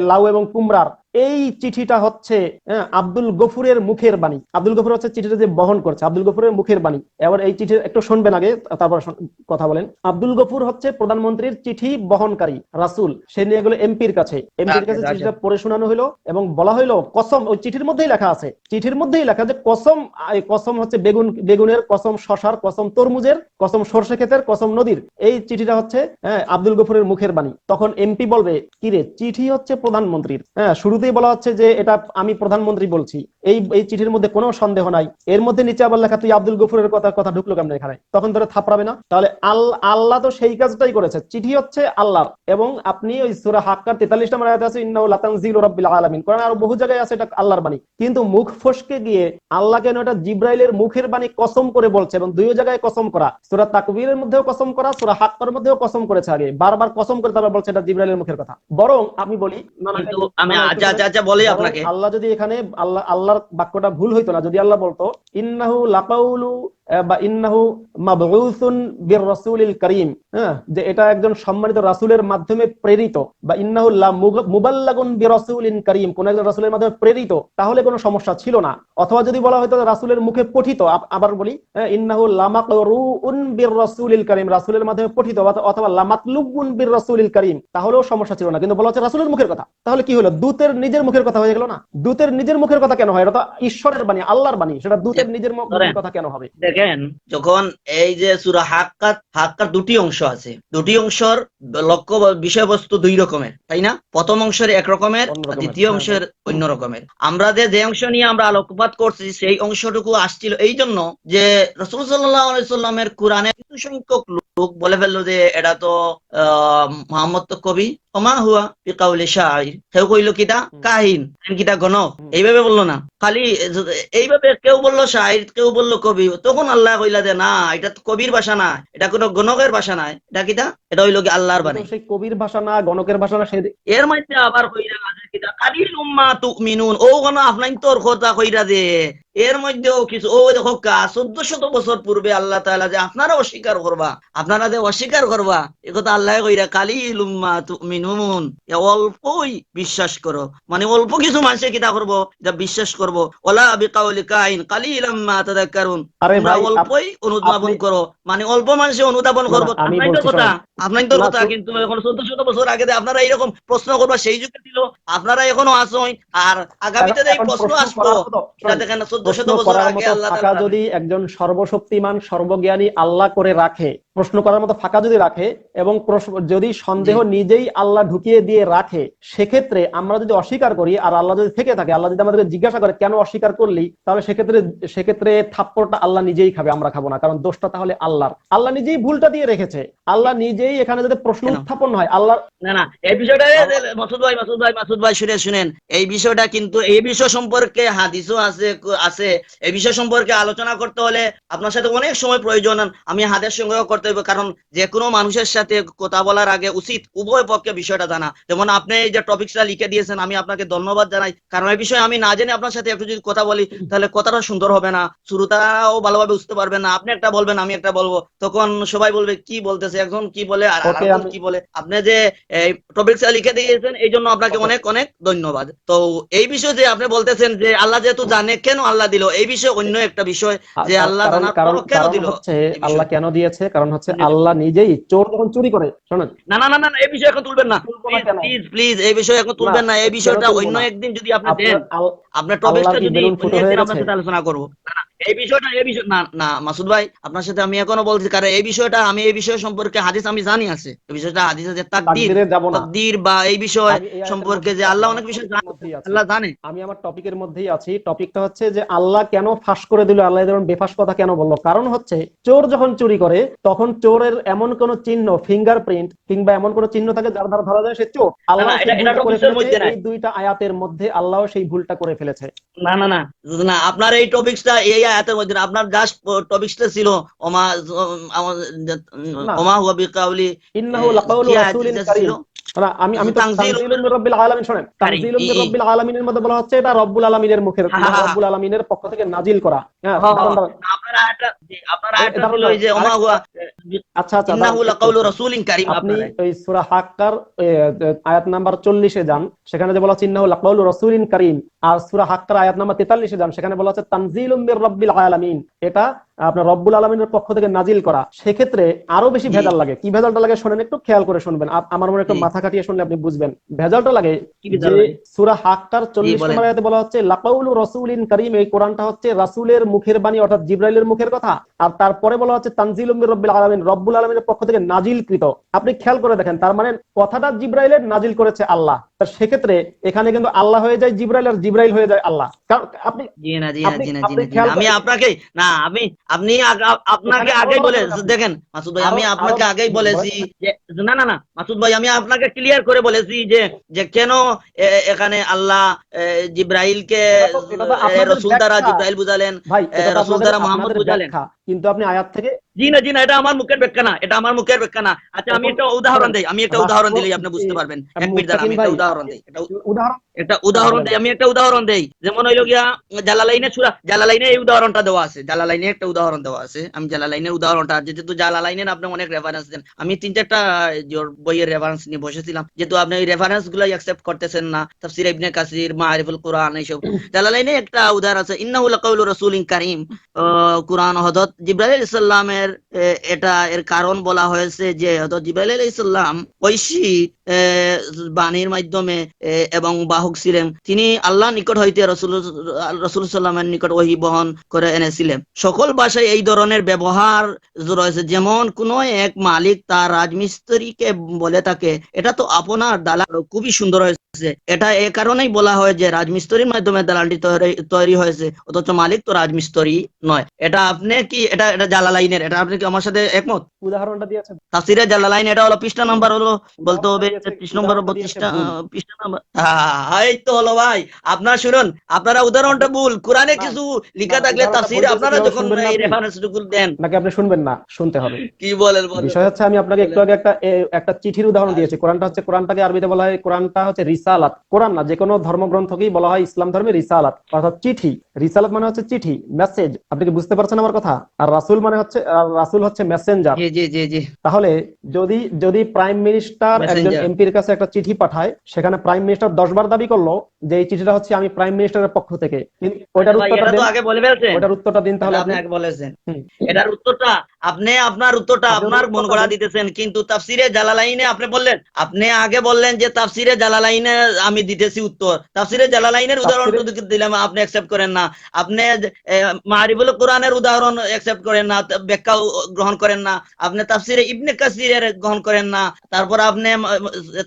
লাউ এবং কুমড়ার, এই চিঠিটা হচ্ছে আব্দুল গফুরের মুখের বাণী। আব্দুল গফুর হচ্ছে চিঠিটা যে বহন করছে, আব্দুল গফুরের মুখের বাণী। এবার এই চিঠি একটু শুনবেন আগে, তারপর কথা বলেন। আব্দুল গফুর হচ্ছে প্রধানমন্ত্রীর চিঠি বহনকারী রাসূল, সে নিয়ে গেল এমপির কাছে চিঠিটা পড়ে শোনানো হলো এবং বলা হলো কসম, ওই চিঠির মধ্যেই লেখা আছে, চিঠির মধ্যেই লেখা যে কসম হচ্ছে বেগুনের, কসম শশার, কসম তরমুজের, কসম সরষে ক্ষেতের, কসম নদীর, এই চিঠিটা হচ্ছে আব্দুল গফুরের মুখের বাণী। তখন এমপি বলবে কিরে, চিঠি হচ্ছে প্রধানমন্ত্রীর, শুরুতেই বলা হচ্ছে যে এটা আমি প্রধানমন্ত্রী বলছি, এই চিঠির মধ্যে কোনো সন্দেহ নাই, এর মধ্যে নিচে আবার লেখা তুই আব্দুল গফুরের কথা ঢুকলো কেমন এখানে? তখন ধরে থাপড়াবে না? তাহলে আল্লাহ তো সেই কাজটাই করেছে, চিঠি হচ্ছে আল্লাহর, এবং আপনি ওই সূরা হাক্কার 43 নম্বর আয়াতে আছে ইন্নাহু লাতানজিলু রাব্বিল আলামিন, কোরআন আর বহু জায়গায় আছে এটা আল্লাহর বাণী, কিন্তু মুখ ফসকে গিয়ে আল্লাহ কেন এটা জিব্রাইলের মুখের বাণী কসম করে বলছে, এবং দুই জায়গায় কসম করা, সূরা তাকবীরের মধ্যেও কসম করা, সূরা হাক্কার মধ্যেও কসম করেছে, আগে বারবার কসম করে তারপর বলছে এটা জিব্রাইলের মুখের কথা। বরং আমি বলি, আমি আচ্ছা বলি আপনাকে, আল্লাহ যদি এখানে আল্লাহর বাক্যটা ভুল হইতো না, যদি আল্লাহ বলতো ইন্নাহু লাকাউলু বা ইন্নাহু মাবউসুন বির রাসূলিল কারীম, যে এটা একজন সম্মানিত রাসূলের মাধ্যমে প্রেরিত, বা ইন্নাহু মুবাল্লাগুন বিরাসূলিন কারীম, কোন একজন রাসূলের মাধ্যমে প্রেরিত, তাহলে কোনো সমস্যা ছিল না। অথবা যদি বলা হয়তো রাসূলের মুখে পঠিত, আবার বলি ইন্নাহু লামাকরুউন বির রাসূলিল কারীম, রাসূলের মাধ্যমে পঠিত, অথবা লামাতলুবুন বির রাসূলিল কারীম, তাহলেও সমস্যা ছিল না। কিন্তু বলা হচ্ছে রাসূলের মুখের কথা, তাহলে কি হলো? দূতের নিজের মুখের কথা হয়ে গেল না? দূতের নিজের মুখের কথা কেন হয়? এটা তো ঈশ্বরের বাণী, আল্লাহর বাণী, সেটা দূতের নিজের মুখের কথা কেন হবে? দেখেন, যখন এই যে সূরা হাক্কার দুটি অংশ আছে, দুটি অংশের লক্ষ্য বিষয়বস্তু দুই রকমের, তাই না? প্রথম অংশের এক রকমের, দ্বিতীয় অংশের অন্য রকমের। আমরা যে অংশ নিয়ে আমরা আলোকপাত করছি সেই অংশটুকু আসছিল এই জন্য যে রাসূল সাল্লাল্লাহু আলাইহি সাল্লামের কোরআনে কিছু সংখ্যক লোক বলে ফেললো যে এটা তো মুহাম্মদ তো কবি, ওমা হুয়া বিকাউলি শাইর, কেউ কইলো কিটা কাহিন, কিটা গণক, এইভাবে বললো না, খালি এইভাবে কেউ বললো শাইর, কেউ বললো কবি। তখন আল্লাহ কইলা যে না, এটা তো কবির ভাষা না, এটা কোনো গণকের ভাষা না, এটা কিটা, এটা হইলো কি আল্লাহর বাণী। সেই কবির ভাষা না, গণকের ভাষা না, এর মধ্যে আবার কইরা আছে কিটা কালিলুম মা তুমিনুন, ও কোন আপনাই তোর কথা কইরা দে, এর মধ্যেও কিছু, ও দেখো 1400 বছর পূর্বে আল্লাহ তাআলা যে আপনারা অস্বীকার করবা, আপনারা যে অস্বীকার করবা, এ কথা আল্লাহ কইরা কালিলুম মা তুমিনুন, অল্পই বিশ্বাস করো, মানে অল্প কিছু মানুষে কিটা করবো, এটা বিশ্বাস করবো। ওয়ালা বিকাউলি কাইন কালিলাম মা তাযাক্কারুন, তোমরা অল্পই অনুধাবন করো, মানে অল্প মানুষে অনুধাবন না করবো না আমি আপনার বলছি কথা, শোনেন আপনার না কথা, কিন্তু এখন 1400 বছর আগে যে আপনারা এইরকম প্রশ্ন করবা সেই যুগে ছিল, আপনারা এখনো আসেন, আর আগামীতে যে এই এখন প্রশ্ন প্রশ্ন আসবো, করার মতো এটা শোনেন, দেখেন প্রশ্ন 1400 বছর করার আগে মতো আল্লাহ ফাঁকা তাআলা যদি একজন সর্বশক্তিমান সর্বজ্ঞানী আল্লাহ করে রাখে, প্রশ্ন করার মতো ফাঁকা যদি রাখে এবং যদি জি সন্দেহ নিজেই আল্লাহ ঢুকিয়ে দিয়ে রাখে, সেক্ষেত্রে আমরা যদি অস্বীকার করি আর আল্লাহ যদি থেকে থাকে, আল্লাহ যদি আমাদেরকে জিজ্ঞাসা করে কেন অস্বীকার করলি, তাহলে সেক্ষেত্রে থাপ্পড়টা আল্লাহ নিজেই খাবে, আমরা খাবো না, কারণ দোষটা তাহলে আল্লাহর। আল্লাহ নিজেই ভুলটা দিয়ে রেখেছে, আল্লাহ নিজেই এখানে যদি প্রশ্ন কেন উত্থাপন হয় আল্লাহ না না এই বিষয়টা আল্লাহ মাসুদ ভাই শুনেন, এই বিষয়টা কিন্তু এই বিষয় সম্পর্কে হাদিসও আছে। এই বিষয় সম্পর্কে আলোচনা করতে হলে আপনার সাথে অনেক সময় প্রয়োজন, আমি হাদিস সংগ্রহ করতে হবে, কারণ যে কোনো মানুষের সাথে কথা বলার আগে উচিত উভয় পক্ষে বিষয়টা জানা। যেমন আপনি এই যে টপিকটা লিখে দিয়েছেন, আমি আপনাকে ধন্যবাদ জানাই, কারণ এই বিষয়ে আমি না জেনে আপনার সাথে একটু যদি কথা বলি তাহলে কথাটা সুন্দর হবে না, শ্রোতারাও ভালোভাবে বুঝতে পারবে না, আপনি একটা বলবেন আমি একটা বলবো, তখন সবাই বলবে কি বলতেছে, একজন কি বলে আর ওকে আরেকজন আমি কি বলে। আপনি যে এই টপিকটা লিখে দিয়েছেন এই জন্য আপনাকে ওকে অনেক অনেক ধন্যবাদ। তো এই বিষয়ে যে আপনি বলতেছেন যে আল্লাহ যেহেতু জানে কেন আল্লাহ দিল, এই বিষয়ে অন্য একটা বিষয় যে আল্লাহ কারণ জানার কারণ পরও কেন কারণ দিল, হচ্ছে এই আল্লাহ বিষয় কেন দিয়েছে, কারণ হচ্ছে অন্য একটা আল্লাহ বিষয়। নিজেই চোর যখন চুরি করে, শোনেন না না না না না, এই বিষয় এখন তুলবেন না, তুলবো না প্লিজ কেন, প্লিজ প্লিজ, এই বিষয় এখন না তুলবেন না, এই কেন বিষয়টা তুলবো অন্য না, একদিন যদি আপনি দেন, আপনার আপনার আল্লাহর টপিকটা কি যদি বেলুন অন্য ফুটো হয়ে একদিন গেছে? আপনার সাথে আলোচনা করবো। না না এই বিষয় না না মাসুদ ভাই, আপনার সাথে আমি এখনো বলছি, কারণ এই বিষয়টা আমি এই বিষয় সম্পর্কে হাদিস আমি জানি আছে, এই বিষয়টা হাদিস আছে, তাকদীর তাকদীরে যাব না, তাকদীর বা এই বিষয় আমি এই আয়াতের সম্পর্কে মধ্যেই যে আছি, আল্লাহ আমার অনেক বিষয় টপিকের জানে, মধ্যেই আছি, আল্লাহ জানে। আমি আমার টপিকের মধ্যেই আছি। টপিকটা হচ্ছে যে আল্লাহ কেন ফাঁস করে দিল, আল্লাহ যেমন বেফাস কথা কেন বললো, কারণ হচ্ছে চোর যখন চুরি করে তখন চোরের এমন কোন চিহ্ন, ফিঙ্গারপ্রিন্ট কিংবা এমন কোন চিহ্ন থাকে যার দ্বারা ধরা যায় সে চোর। না আল্লাহ না সেই এটা ভুলটা করে টপিক্সের ফেলেছে, মধ্যে নাই। এই দুইটা আয়াতের মধ্যে আল্লাহ সেই ভুলটা করে ফেলেছে। না না না না, আপনার এই টপিকসটা এই আয়াতের মধ্যে না, আপনার জাস্ট টপিকসটা ছিল ওমা না, ওমা হুয়া বিকাউলি, ইন্নাহু লাকাউলু কি আয়াত রাসূলিন এটা ছিল, কারীম। না, আমি তো তানজিলুম তানজিলুম মির রাব্বিল আলামিন, শোনেন, কারীম তানজিলুম মির রাব্বিল আলামিনের মধ্যে বলা হচ্ছে এটা রব্বুল আলামিনের মুখের, হা হা হা রব্বুল আলামিনের পক্ষ থেকে নাজিল করা। হ্যাঁ, হা হা। দাঁড়ান দাঁড়ান, আপনার আয়াতটা আপনার আয়াতটা দাঁড়ান ছিল এই দাঁড়ান যে ওমা আরেকটা, হুয়া আচ্ছা আচ্ছা দাঁড়ান, ইন্নাহু একটু লাকাউলু একটু রাসূলিন কারীম, আপনি আপনার আয়াত। ওই সূরা হাক্কার আয়াত নাম্বার 40-এ যান, সেখানে যে বলা হচ্ছে ইন্নাহু লাকাউলু রাসূলিন কারীম, আর সূরা হাক্কার আয়াত নাম্বার 43-এ যান, সেখানে বলা হচ্ছে তানজিলুম মির রাব্বিল আলামিন, এটা আপনার রব্বুল আলামিনের পক্ষ থেকে নাজিল করা। সেক্ষেত্রে আরো বেশি জি ভেজাল লাগে। কি ভেজালটা লাগে শোনেন, একটু খেয়াল করে শুনবেন, আমার মনে একটু জি, মাথা খাটিয়ে শুনলে আপনি বুঝবেন। ভেজালটা লাগে কি বিধান যে লাগে? সূরা হাক্কার জি 40 বলেন। নম্বর আয়াতে বলা হচ্ছে লাকাউলু রাসূলিন কারীম, এই কোরআনটা হচ্ছে রাসূলের মুখের বাণী, অর্থাৎ জিবরাইলের মুখের কথা। আর তারপরে বলা হচ্ছে তানজিলুম মির রাব্বিল আলামিন, রব্বুল আলামিনের পক্ষ থেকে নাজিলকৃত। আপনি খেয়াল করে দেখেন, তার মানে কথাটা জিবরাইলের, নাজিল করেছে আল্লাহ। তা সেক্ষেত্রে এখানে কিন্তু আল্লাহ হয়ে যায় জিবরাইল, আর জিবরাইল হয়ে যায় আল্লাহ। কারণ আপনি জি না জি না আপনি জি না জি আপনি না জি না, খেয়াল আমি করে আপনাকে না আমি আপনি আপনাকে এখানে আরো আগেই বড় বলে ভেজাল আছে, দেখেন মাসুদ ভাই, আরো আমি আরো আপনাকে আগেই বলেন। বলেছি যে না না না মাসুদ ভাই, আমি আপনাকে ক্লিয়ার করে বলেছি যে যে কেন এখানে আল্লাহ জিব্রাইলকে এটা তো আপনাদের রসুল দ্বারা ব্যাখ্যা জিব্রাইল বুঝালেন, ভাই, এটা তো রসুল দ্বারা মোহাম্মদ আপনাদের বুঝালেন। ব্যাখ্যা, কিন্তু আপনি আয়াত থেকে জি না, এটা আমার মুখের ব্যাখ্যা না, এটা আমার মুখের ব্যাখ্যা না। আচ্ছা আমি এখন একটা উদাহরণ শোনেন, দেই, আমি একটা উদাহরণ রাষ্ট্র দিলেই আপনি বুঝতে পারবেন। এক মিনিট দাঁড়ান, মুত্তাকিন আমি ভাই, একটা উদাহরণ আপনি দেই, উদাহরণ, একটা হ্যাঁ উদাহরণ বলেন। দেই, আমি একটা উদাহরণ দেই, যেমন হইলো গিয়া জালালাইনে এই উদাহরণটা দেওয়া আছে, জালালাইনে একটা উদাহরণ দেওয়া আছে, আমি জালালাইনের উদাহরণটা, যেহেতু জালালাইনের আপনি অনেক রেফারেন্স দেন, আমি 3-4টা বইয়ের রেফারেন্স নিয়ে বসেছিলাম, যেহেতু আপনি এই রেফারেন্স গুলো অ্যাকসেপ্ট করতেছেন না, তাফসীর ইবনে কাসির, মাআরিফুল কুরআন, এইসব। জালালাইনে একটা উদাহরণ আছে, ইন্নাহু লাকাউলু রাসূলিন কারীম, কুরআন হযরত জিবরাইল আলাইহিস সালামের এটা এর কারণ বলা হয়েছে যে হযরত জিবরাইল আলাইহিস সালাম ঐশী বাণীর মাধ্যমে এবং বাহক ছিলেন, তিনি আল্লাহ নিকট হইতে রাসূল সাল্লামের নিকট ওহী বহন করে এনেছিলেন। সকল ভাষায় এই ধরনের ব্যবহার রয়েছে, যেমন কোন এক মালিক তার রাজমিস্ত্রিকে বলে থাকে এটা তো আপনার দালাল, খুবই সুন্দর হয়েছে, এটা এ কারণেই বলা হয় যে রাজমিস্ত্রির মাধ্যমে দালালটি তৈরি হয়েছে, অথচ মালিক তো রাজমিস্ত্রি নয়। এটা আপনি কি এটা জালালাইনের, এটা আপনি কি আমার সাথে একমত? উদাহরণটা দিয়েছে, তাফসীরে জালালাইন, এটা হলো পৃষ্ঠা নাম্বার হলো বলতে উদাহরণটা হবে দিয়েছে 33 নম্বর উদাহরণটা 32 দিয়েছে ভুল। পৃষ্ঠা নাম্বার। এই তো হলো ভাই, আপনারা শুনুন, আপনারা উদাহরণটা আপনি ভুল, কোরআনে না কিছু না লিখা থাকলে উদাহরণটা ভুল তাফসীরে দিয়েছে আপনারা কিভাবে, যখন শুনবেন না এই আপনি, রেফারেন্সটুকু দেন। নাকি আপনি শুনবেন না? শুনতে হবে। কি বলেন বলেন বিষয় হচ্ছে আমি আপনাকে একটু বলেন। আগে একটা চিঠির উদাহরণ দিয়েছি। কোরআনটাকে আরবিতে বলা হয়, কোরআনটা হচ্ছে রিসালাত। কোরআন না, যে কোনো ধর্মগ্রন্থকেই বলা হয় ইসলাম ধর্মে রিসালাত, অর্থাৎ চিঠি। রিসালাত মানে হচ্ছে চিঠি, মেসেজ। আপনি কি বুঝতে পারছেন আমার কথা? আর রাসূল হচ্ছে মেসেঞ্জার। জি জি জি জি, তাহলে যদি যদি প্রাইম মিনিস্টার একজন মেসেঞ্জার। এমপির কাছে একটা চিঠি পাঠায়, সেখানে প্রাইম মিনিস্টার 10 বার দাবি করলো যে এই চিঠিটা হচ্ছে আমি প্রাইম মিনিস্টারের পক্ষ থেকে, কিন্তু আচ্ছা ওইটার ভাই, উত্তরটা এটা তো দেন, আগে বলে ফেলছেন, ওইটার উত্তরটা দিন এটা তাহলে আপনি আপনি। আগে বলেছেন, হুম, এটার উত্তরটা আপনি আপনার উত্তরটা আপনি আপনার ওদের মন কথা গড়া দেন। দিতেছেন, কিন্তু তাফসিরে জালালাইনে আপনি বললেন, আপনি আগে বললেন যে তাফসিরে জালালাইনে আমি দিতেছি উত্তর, তাফসিরে জালালাইনের উদাহরণ তাফসিরে তো দিলাম, আপনি অ্যাকসেপ্ট করেন না। আপনি মারিফুল কোরআনের উদাহরণ অ্যাকসেপ্ট করেন না, ব্যাখ্যা গ্রহণ করেন না। আপনি তাফসিরে ইবনে কাসিরের গ্রহণ করেন না। তারপর আপনি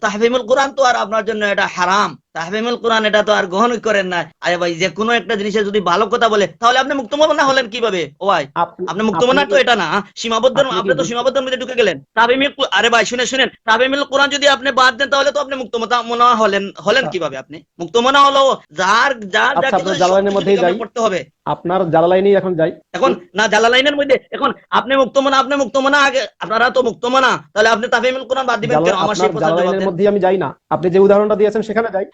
তাহফিমুল কোরআন তো আর আপনার জন্য এটা হারাম, তাহফিমুল কোরআন এটা তো আর গ্রহণ করেন না। আরে ভাই, যে কোনো একটা জিনিসের যদি ভালো কথা বলে তাহলে আপনি মুক্তমনা হলেন কিভাবে? ও ভাই, আপনি আপনি আপনি মুক্তমনা তো কি এটা না, সীমাবদ্ধ, আপনি কি আপনি তো বুঝতে সীমাবদ্ধের মধ্যে ঢুকে গেলেন। আরে ভাই শুনে শুনেন, তাহফিমুল কোরআন যদি আপনি বাদ দেন তাহলে তো আপনি মুক্তমনা হলেন হলেন আচ্ছা কিভাবে? আপনি মুক্তমনা হলো যার যার যা আচ্ছা, কিছু আপনার জালালাইনের সবকিছু মধ্যেই থেকে যাই, আমরা করতে হবে। আপনার জালালাইনেই এখন যাই। এখন না জালালাইনের মধ্যে, এখন আপনি মুক্তমনা আগে, আপনারা তো মুক্তমনা, তাহলে আপনি তাহফিমুল কোরআন বাদ দিবেন কেন? আমার আপনার সেই প্রশ্নের জবাব জালালাইনের দেন। মধ্যেই আমি যাই না, আপনি যে উদাহরণটা দিয়েছেন সেখানে যাই।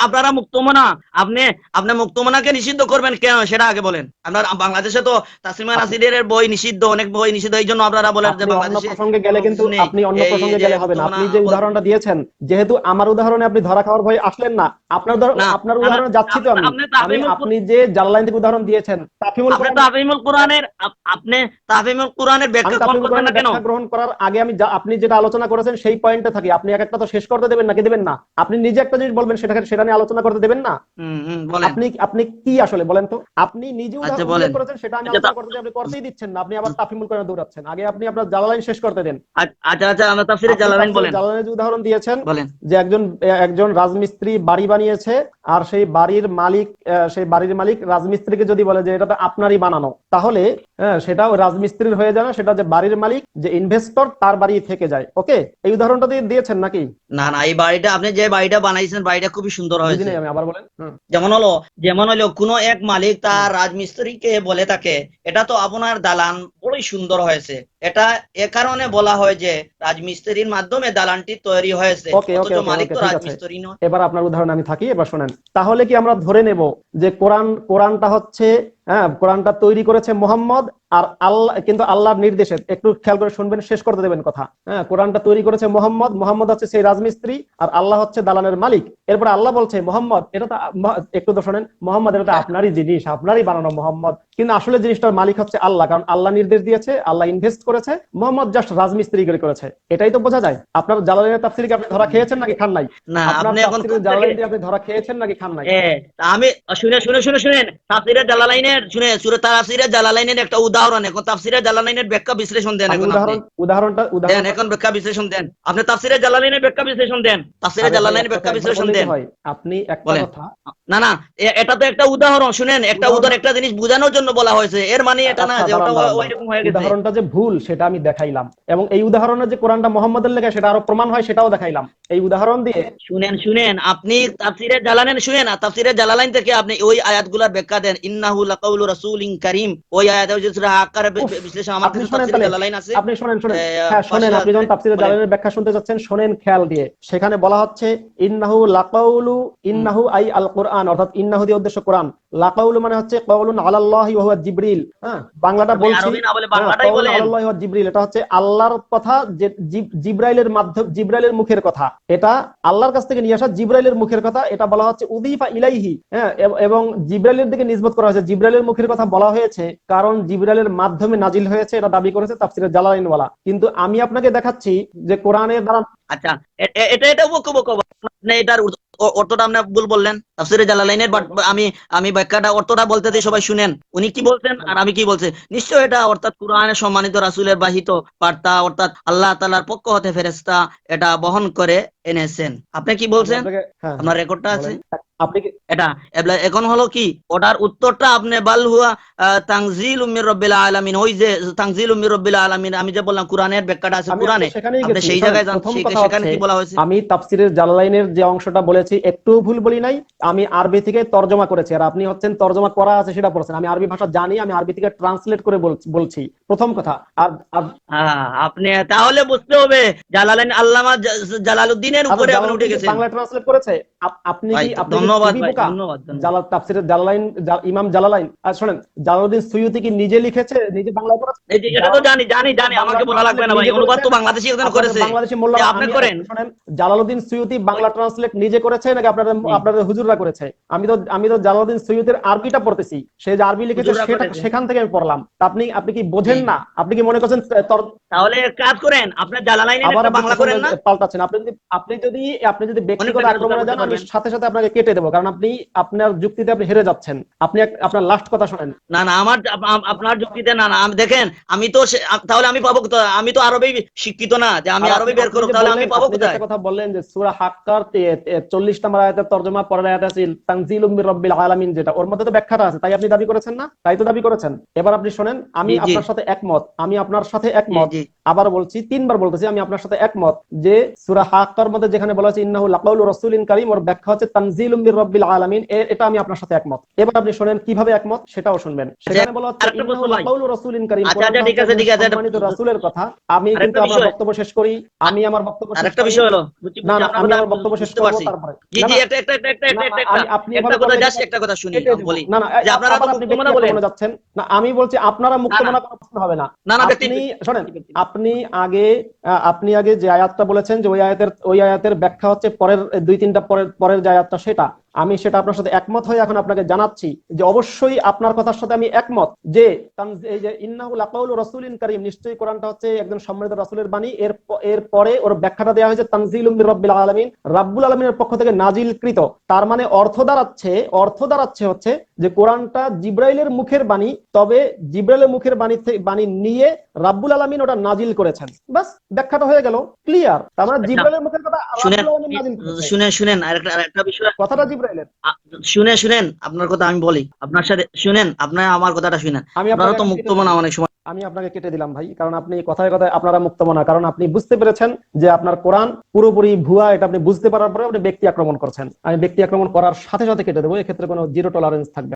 আপনারা মুক্তমনা, আপনি আপনি মুক্তমনাকে নিষিদ্ধ করবেন কেন সেটা আগে বলেন। আপনার বাংলাদেশে তো তাসলিমা আপনি নাসিরের বই নিষিদ্ধ, অনেক বই নিষিদ্ধ, এই জন্য আপনারা বলেন যে আপনি অন্য বাংলাদেশে প্রসঙ্গে গেলে কোনো কিন্তু কিছু নেই, আপনি অন্য এই প্রসঙ্গে যে গেলে হবে না। মুক্তমনা আপনি যে বলতে। উদাহরণটা দিয়েছেন, যেহেতু আমার উদাহরণে আপনি ধরা খাওয়ার ভয়ে আসলেন না, না আপনার না না, উদাহরণে যাচ্ছি তো আমি। আপনি তাহফিমুল আপনি যে জালালাইন থেকে উদাহরণ দিয়েছেন, তাফহিমুল আপনি কোরআন, তাহফিমুল কোরআনের আপনি তাহফিমুল কোরআনের আমি ব্যাখ্যা গ্রহণ তাফহিমুল করবেন না কোরআনের কেন? ব্যাখ্যা গ্রহণ করার আগে আমি আপনি যেটা আলোচনা করেছেন সেই পয়েন্টে থাকি। আপনি এক একটা তো শেষ করতে দেবেন নাকি দেবেন না? আপনি নিজে একটা জিনিস বলবেন, সেটা নিয়ে আলোচনা করতে দেবেন না? বলেন। আপনি আপনি কি আসলে বলেন তো? আপনি নিজে আচ্ছা উল্লেখ বলেন। করেছেন, সেটা আমি আচ্ছা আলোচনা করতে দিই, আপনি করতেই দিচ্ছেন না। আপনি আবার তাফহিমুল কোরআনে দৌড়াচ্ছেন। আগে আপনি আপনার জালালাইন শেষ করতে দেন। আচ্ছা আচ্ছা, আমরা তাফসিরে আপনি জালালাইন তাফসীরে বলেন। জালালাইনের যে উদাহরণ দিয়েছেন, বলেন। যে একজন রাজমিস্ত্রি বাড়ি বানিয়েছে, আর সেই বাড়ির মালিক রাজমিস্ত্রিকে যদি বলে যে এটা তো আপনারই বানানো, তাহলে সেটাও রাজমিস্ত্রির হয়ে যায় না, সেটা যে বাড়ির মালিক, যে ইনভেস্টর, তার বাড়ি থেকে যায়। ওকে, এই উদাহরণটা দিয়েছেন নাকি? না না, এই বাড়িটা আপনি যে বাড়িটা বানাইছেন বাড়িটা খুবই সুন্দর বুঝি হয়েছে। নাই আমি, আবার বলেন। হুম, যেমন হলো কোনো এক মালিক হুম। তার রাজমিস্ত্রিকে বলে থাকে, এটা তো আপনার দালান বড়ই সুন্দর হয়েছে। এটা এ কারণে বলা হয় যে রাজমিস্ত্রির মাধ্যমে দালানটি তৈরি হয়েছে, ওকে অথচ ওকে ওকে মালিক ওকে তো ঠিক আছে। রাজমিস্ত্রি নয়। এবার আপনার উদাহরণে আমি থাকি, এবার শোনেন। তাহলে কি আমরা ধরে নেব যে কোরআনটা হচ্ছে, কোরআনটা তৈরি করেছে মোহাম্মদ, আর আল্লাহ, কিন্তু আল্লাহর নির্দেশে, একটু খেয়াল করে শুনবেন, শেষ করতে দেবেন কথা। কোরআনটা তৈরি করেছে মোহাম্মদ হচ্ছে সেই রাজমিস্ত্রি, আর আল্লাহ হচ্ছে দালানের মালিক। এরপর আল্লাহ বলছে মোহাম্মদ এটা তো একটু তো শোনেন, মোহাম্মদ এটা তো আপনারই জিনিস, আপনারই বানানো মোহাম্মদ, কিন্তু আসলে জিনিসটার মালিক হচ্ছে আল্লাহ, কারণ আল্লাহ নির্দেশ দিয়েছে, আল্লাহ ইনভেস্ট করেছে, মোহাম্মদ জাস্ট রাজমিস্ত্রি করেছে। এটাই তো বোঝা যায়। আপনার জালালাইনের তাফসীরে কি আপনি ধরা খেয়েছেন নাকি খান নাই? না, আপনার আপনি এখন তাফসীরে কোন থেকে? জালালাইন দিয়ে আপনি ধরা খেয়েছেন নাকি খান নাই? এ আমি শুনে তাফসিরে জালালাইনের শুনে সূরা তাফসিরে জালালাইনের একটা উদাহরণ, এখন তাফসিরে জালালাইনের ব্যাখ্যা বিশ্লেষণ দেন। আমি এখন আপনি উদাহরণটা দেন, উদাহরণটা এখন ব্যাখ্যা বিশ্লেষণ দেন। আপনি তাফসিরে জালালাইনের ব্যাখ্যা বিশ্লেষণ দেন, তাফসিরে আরে ভাই, জালালাইনের একটা তো ব্যাখ্যা একবার বিশ্লেষণ বললেই তো দেন। হয়। আপনি একটা বলেন। কথা, না না, এটা তো একটা উদাহরণ, শুনেন, একটা উদাহরণটা, একটা জিনিস বোঝানোর জন্য বলা হয়েছে, এর মানে এটা না আচ্ছা যে ওটা দাঁড়ান দাঁড়ান দাঁড়ান, ওইরকম হয়ে গেছে। উদাহরণটা যে ভুল সেটা আমি দেখাইলাম, এবং এই উদাহরণে যে কোরআনটা মোহাম্মদের লেখা সেটা আরো প্রমাণ হয় সেটাও দেখাইলাম এই উদাহরণ দিয়ে। শুনেন, আপনি তাফসিরে জালালাইন শুনেন, আর তাফসিরে জালালাইন থেকে আপনি ওই আয়াতগুলোর ব্যাখ্যা দেন। ইন্নাহু লাকাউলু রাসূলিন কারীম, ওই আয়াতে যে সূরা আকার উফ, বিশ্লেষণ আমার আপনি কাছে শোনেন তাফসিরে তাহলে, জালালাইন আছে। আপনি শোনেন, এ, হ্যাঁ শোনেন, পাশে আপনি আছে। যখন তাফসীরে বলেন। জালালের ব্যাখ্যা শুনতে যাচ্ছেন, শোনেন খেয়াল দিয়ে। সেখানে বলা হচ্ছে ইন্নাহু লাকাউলু, হুম। ইন্নাহু আই আল কোরআন, অর্থাৎ ইন্নাহু দিয়ে উদ্দেশ্য কোরআন, লাকাউলু মানে হচ্ছে কাউলুন আলাল্লাহি ওয়া হুয়া জিবরিল। বাংলাটা আপনি বলছি, আরবি না বলে বাংলাটাই কাউলুন বলেন। আলাল্লাহি ওয়া জিবরিল, এটা হচ্ছে আল্লাহর কথা, যে জিবরাইলের মাধ্যমে, জিবরাইলের মুখের কথা, এটা আল্লাহর কাছ থেকে নিয়ে আসা জিবরাইলের মুখের কথা। এটা বলা হচ্ছে উযীফা ইলাইহি, এবং জিবরাইলের দিকে নিসবত করা হয়েছে, জিবরাইলের মুখের কথা বলা হয়েছে কারণ জিবরাইলের মাধ্যমে নাজিল হয়েছে, এটা দাবি করেছে তাফসীরে জালালাইন ওয়ালা। কিন্তু আমি আপনাকে দেখাচ্ছি যে কোরআনের দ্বারা, আচ্ছা, এটা বকবক, আপনি এটার অর্থটা আপনি ভুল বললেন। তাফসিরে জালালাইনের আমি ব্যাখ্যাটা অর্থটা বলতেছি, সবাই শুনেন উনি কি বলছেন আর আমি কি বলছি। নিশ্চয় এটা অর্থাৎ কোরআনের সম্মানিত রাসূলের বাহিত বার্তা, অর্থাৎ আল্লাহ তাআলার পক্ষ হতে ফেরেশতা এটা বহন করে এনেছেন। আপনি কি আমি বলছেন? আপনাকে, হ্যাঁ আপনার হ্যাঁ রেকর্ডটা আছে বলেন, আপনি কি, এটা। এখন হলো কি ওটার উত্তরটা আপনি বাল হুয়া তানজিলুম মির রাব্বিল আলামিন, ওই যে তানজিলুম মির রাব্বিল আলামিন, আমি যে বললাম কোরআনের ব্যাখ্যাটা আছে আমি কোরআনে, সেখানেই আপনি গেছি। সেই শোনেন, জায়গায় যান, প্রথম কথা সেখানে হচ্ছে, কি বলা হয়েছে। আমি তাফসীরের জালালাইনের যে অংশটা বলেছি একটুও ভুল বলি নাই। আমি আরবি থেকে তর্জমা করেছি, আর আপনি হচ্ছেন তর্জমা করা আছে সেটা পড়ছেন। আমি আরবি ভাষা জানি, আমি আরবি থেকে ট্রান্সলেট করে বলছি প্রথম কথা। আর আপনি তাহলে বুঝতে হবে জালালাইন আল্লামা জালালউদ্দিনের উপরে আপনি উঠে গেছেন। বাংলা ট্রান্সলেট করেছে। আপনি ভাই কি ধন্যবাদ খুবই ভাই, বোকা? ধন্যবাদ, ধন্যবাদ। জালাল তাফসিরের জালালাইন, ইমাম জালালাইন, আর শোনেন, জালালউদ্দিন সুয়ুতি কি নিজে লিখেছে, নিজে বাংলায় করেছে? এই যে এটা তো জানি জানি জানি, আমাকে বাংলা বলা লাগবে ট্রান্সলেট না ভাই, নিজে অনুবাদ করেছে? তো বাংলাদেশি একজন আপনাদের করেছে। বাংলাদেশি যে মোল্লারা, আপনি আমি করেন শোনেন, জালালউদ্দিন সুয়ুতি বাংলা ট্রান্সলেট নিজে করেছে নাকি জি, আপনাদের হুজুররা করেছে? আমি তো জালালউদ্দিন সুয়ুতির আরবিটা পড়তেছি, সে যে আরবি লিখেছে হুজুররা সেটা করেছে। সেখান থেকে আমি পড়লাম। তা আপনি কি জি বোঝেন জি। না? আপনি কি মনে করছেন তাহলে এক কাজ করেন, আপনার জালালাইনের আবার একটা আপনি বাংলা প্রসঙ্গ করেন না, পাল্টাচ্ছেন? আপনি যদি অনেক ব্যক্তিগত বেকার জুতা আক্রমণে করতে যান, আমি পারবেন। সাথে সাথে আপনাকে কেটে দেবো, কারণ আপনার যুক্তিতে আপনি হেরে যাচ্ছেন। আপনার লাস্ট কথা শোনেন। না না, আমার আপনার যুক্তিতে না না, আমি দেখেন, আমি তো তাহলে আমি পাবো কোথায়? আমি তো আরবি শিক্ষিত না যে আমি আর আরবি বের আপনি করব, যে তাহলে আমি বললেন, পাবো আপনি যে কোথায়? একটা কথা বললেন যে সূরা হাক্কার 40 নম্বর আয়াতের তরজমা, পরের আয়াত আছে তানজিলুম মির রাব্বিল আলামিন, যেটা ওর মধ্যে তো ব্যাখ্যাটা আছে, তাই আপনি দাবি করেছেন না? তাই তো দাবি করেছেন। এবার আপনি শোনেন, আমি জি জি আপনার সাথে একমত, জি জি। আবার বলছি, 3 বার বলতেছি, আমি আপনার সাথে একমত যে সূরা হাক্কার মধ্যে যেখানে বলা আছে ইন্নাহু লাকাউলু রাসূলিন কারীম, ওর ব্যাখ্যা হচ্ছে তানজিলুম মির রাব্বিল আলামিন, এটা আমি আপনার সাথে একমত। এবার আপনি শুনেন কিভাবে একমত, সেটাও শুনবেন। আচ্ছা, সেখানে বলা হচ্ছে আরেকটা ইন্নাহু প্রশ্ন ভাই। লাকাউলু রাসূলিন কারীম, আচ্ছা আচ্ছা, কোরআনটা ঠিক হচ্ছে আছে একজন ঠিক আছে, সম্মানিত রাসূলের কথা। আমি কিন্তু আরেকটা আমার বিষয়, বক্তব্য শেষ করি, আ- আমি আমার বক্তব্য শেষ আরেকটা করি। বিষয় হলো, বুঝছি না বুঝছি, না, আপনার আমি কথা আমার আমি বক্তব্য শেষ বুঝতে করব পারছি। তারপরে। জি না জি, না, একটা একটা একটা একটা না, একটা একটা আপনি একটা এভাবে কথা, করলে জাস্ট কিন্তু একটা কথা শুনি, কেটে আমি দেব। বলি না না, যে আপনারা তো আবার আপনি ব্যক্তি মুক্তমনা বলেন। আক্রমণে যাচ্ছেন। না, আমি বলছি আপনারা না না মুক্তমনা করার প্রশ্ন হবে না। না না, ব্যক্তি আপনি শোনেন, ব্যক্তি ব্যক্তি। আপনি আগে আপনি আগে যে আয়াতটা বলেছেন যে ওই আয়াতের ব্যাখ্যা হচ্ছে পরের 2-3টা পরের পরের যে আয়াতটা, আমি সেটা আপনার সাথে একমত হয়ে এখন আপনাকে জানাচ্ছি যে অবশ্যই আপনার কথার সাথে আমি একমত যে এই যে ইন্নাহু লাকাউলু রাসূলিন কারীম, নিশ্চয়ই কোরআনটা হচ্ছে একজন সম্মানিত রাসূলের বাণী। এর পরে ওর ব্যাখ্যাটা দেওয়া হয়েছে তানজিলুম মির রাব্বিল আলামিন, রাব্বুল আলামিনের পক্ষ থেকে নাজিলকৃত। তার মানে অর্থ দাঁড়াচ্ছে হচ্ছে যে কোরআনটা জিব্রাইলের মুখের বাণী, তবে জিব্রাইলের মুখের বাণী নিয়ে রাব্বুল আলামিন ওটা নাজিল করেছেন। বাস, ব্যাখ্যাটা হয়ে গেল, ক্লিয়ার। তার মানে আচ্ছা, জিব্রাইলের মুখের কথা শুনেন রাব্বুল আলামিন নাজিল করেছে, শুনেন শুনেন, আরেকটা বিষয়, কথাটা জিব্রাইলের। শুনেন শুনেন, আপনার কথা আমি বলি আপনার সাথে, শুনেন, আপনার আমার কথাটা শুনেন। আমি আপনারা আপনাকে তো এখন কেটে মুক্তমনা দিলাম, অনেক সময়। আমি আপনাকে কেটে দিলাম ভাই, কারণ আপনি কথায় কথায় আপনারা মুক্তমনা, কারণ আপনি বুঝতে পেরেছেন যে আপনার কোরআন পুরোপুরি ভুয়া। এটা আপনি বুঝতে পারার পরে আপনি ব্যক্তি আক্রমণ করছেন। আমি ব্যক্তি আক্রমণ করার সাথে সাথে কেটে দেবো, এক্ষেত্রে কোনো জিরো টলারেন্স থাকবে।